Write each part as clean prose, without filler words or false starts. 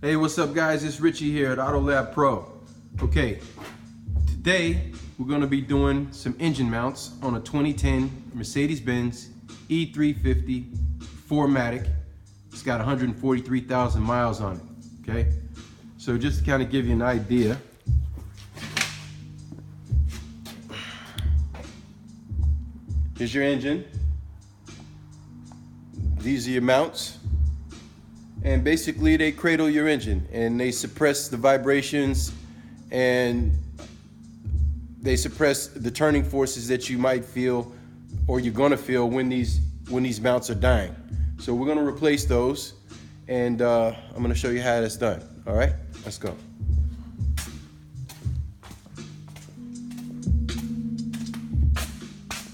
Hey, what's up guys? It's Richie here at Auto Lab Pro. Okay, today we're going to be doing some engine mounts on a 2010 Mercedes-Benz E350 4MATIC. It's got 143,000 miles on it, okay? So just to kind of give you an idea, here's your engine. These are your mounts. And basically they cradle your engine and they suppress the vibrations and they suppress the turning forces that you might feel or you're gonna feel when these mounts are dying. So we're gonna replace those and I'm gonna show you how that's done. All right, let's go.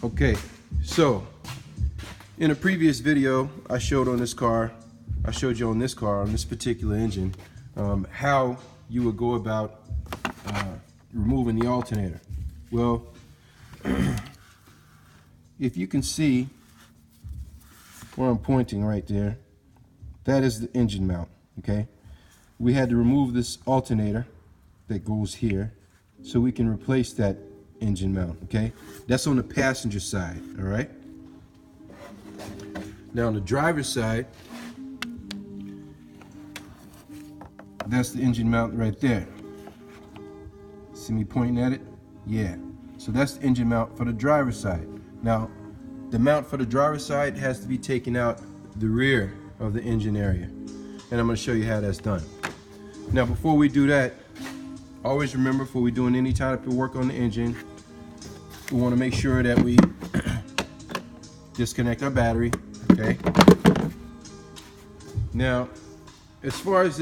Okay, so in a previous video I showed you on this car, on this particular engine, how you would go about removing the alternator. Well, if you can see where I'm pointing right there, that is the engine mount, okay? We had to remove this alternator that goes here so we can replace that engine mount, okay? That's on the passenger side, all right? Now on the driver's side, that's the engine mount right there. See me pointing at it? Yeah. So that's the engine mount for the driver's side. Now, the mount for the driver's side has to be taken out the rear of the engine area. And I'm going to show you how that's done. Now, before we do that, always remember, before we're doing any type of work on the engine, we want to make sure that we disconnect our battery, okay? Now, as far as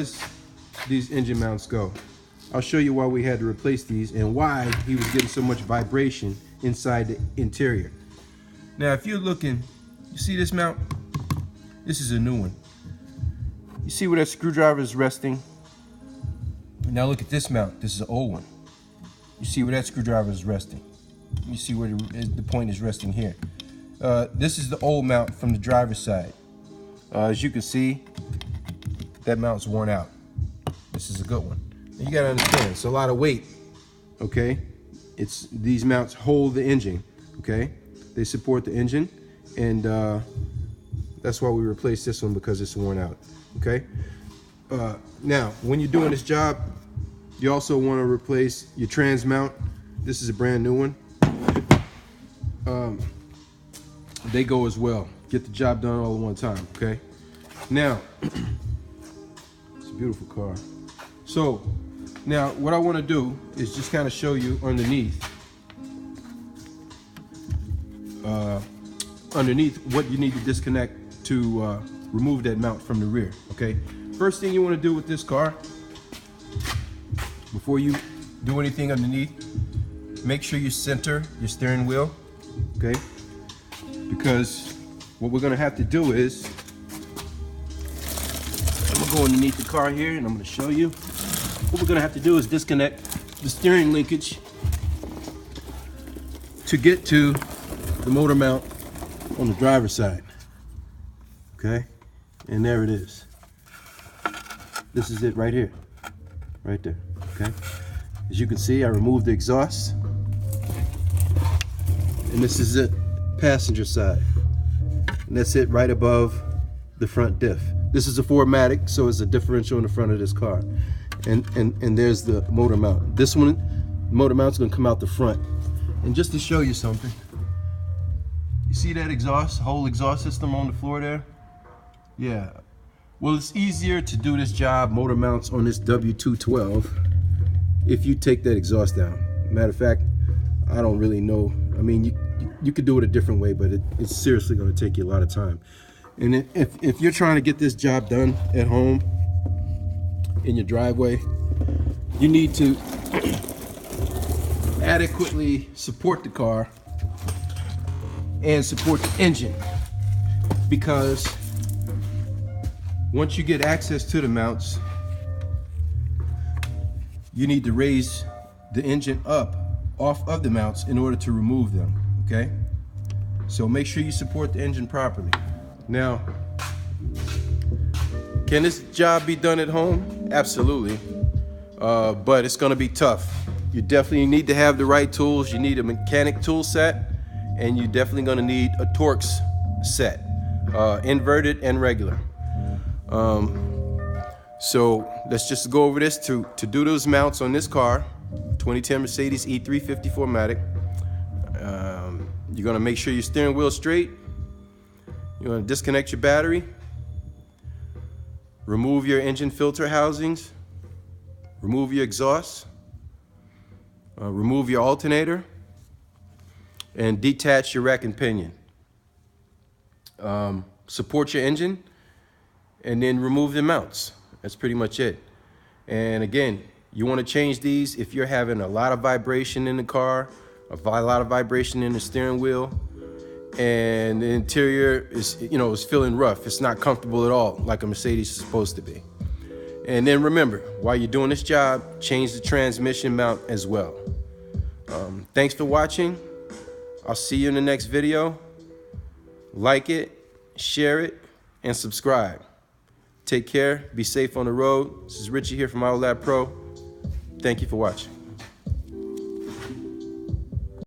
these engine mounts go, I'll show you why we had to replace these and why he was getting so much vibration inside the interior. Now if you're looking, you see this mount? This is a new one. You see where that screwdriver is resting? Now look at this mount. This is an old one. You see where that screwdriver is resting? You see where the point is resting here. This is the old mount from the driver's side. As you can see, that mount's worn out. This is a good one. And you gotta understand, it's a lot of weight, okay? These mounts hold the engine, okay? They support the engine, and that's why we replaced this one, because it's worn out, okay? Now, when you're doing this job, you also wanna replace your trans mount. This is a brand new one. They go as well. Get the job done all at one time, okay? Now, it's a beautiful car. So now what I want to do is just kind of show you underneath what you need to disconnect to remove that mount from the rear, okay? First thing you want to do with this car, before you do anything underneath, make sure you center your steering wheel, okay? Because what we're going to have to do is, I'm going to go underneath the car here and I'm going to show you. What we're going to have to do is disconnect the steering linkage to get to the motor mount on the driver's side. Okay? And there it is. This is it right here. Right there. Okay? As you can see, I removed the exhaust. And this is it, passenger side. And that's it right above the front diff. This is a 4MATIC, so it's a differential in the front of this car. And there's the motor mount. This one, the motor mount's gonna come out the front. And just to show you something, you see that exhaust, whole exhaust system on the floor there? Yeah. Well, it's easier to do this job, motor mounts on this W212, if you take that exhaust down. Matter of fact, I don't really know. I mean, you could do it a different way, but it's seriously gonna take you a lot of time. And if you're trying to get this job done at home, in your driveway, you need to adequately support the car and support the engine, because once you get access to the mounts, you need to raise the engine up off of the mounts in order to remove them, okay? So make sure you support the engine properly. Now, can this job be done at home? Absolutely. But it's going to be tough. You definitely need to have the right tools. You need a mechanic tool set, and you're definitely going to need a Torx set, inverted and regular. So let's just go over this. To do those mounts on this car, 2010 Mercedes E350 4MATIC. You're going to make sure your steering wheel is straight. You're going to disconnect your battery, remove your engine filter housings, remove your exhaust, remove your alternator, and detach your rack and pinion. Support your engine, and then remove the mounts. That's pretty much it. And again, you want to change these if you're having a lot of vibration in the car, a lot of vibration in the steering wheel, and the interior is, is feeling rough. It's not comfortable at all, like a Mercedes is supposed to be. And then remember, while you're doing this job, change the transmission mount as well. Thanks for watching. I'll see you in the next video. Like it, share it, and subscribe. Take care. Be safe on the road. This is Richie here from Autolab Pro. Thank you for watching.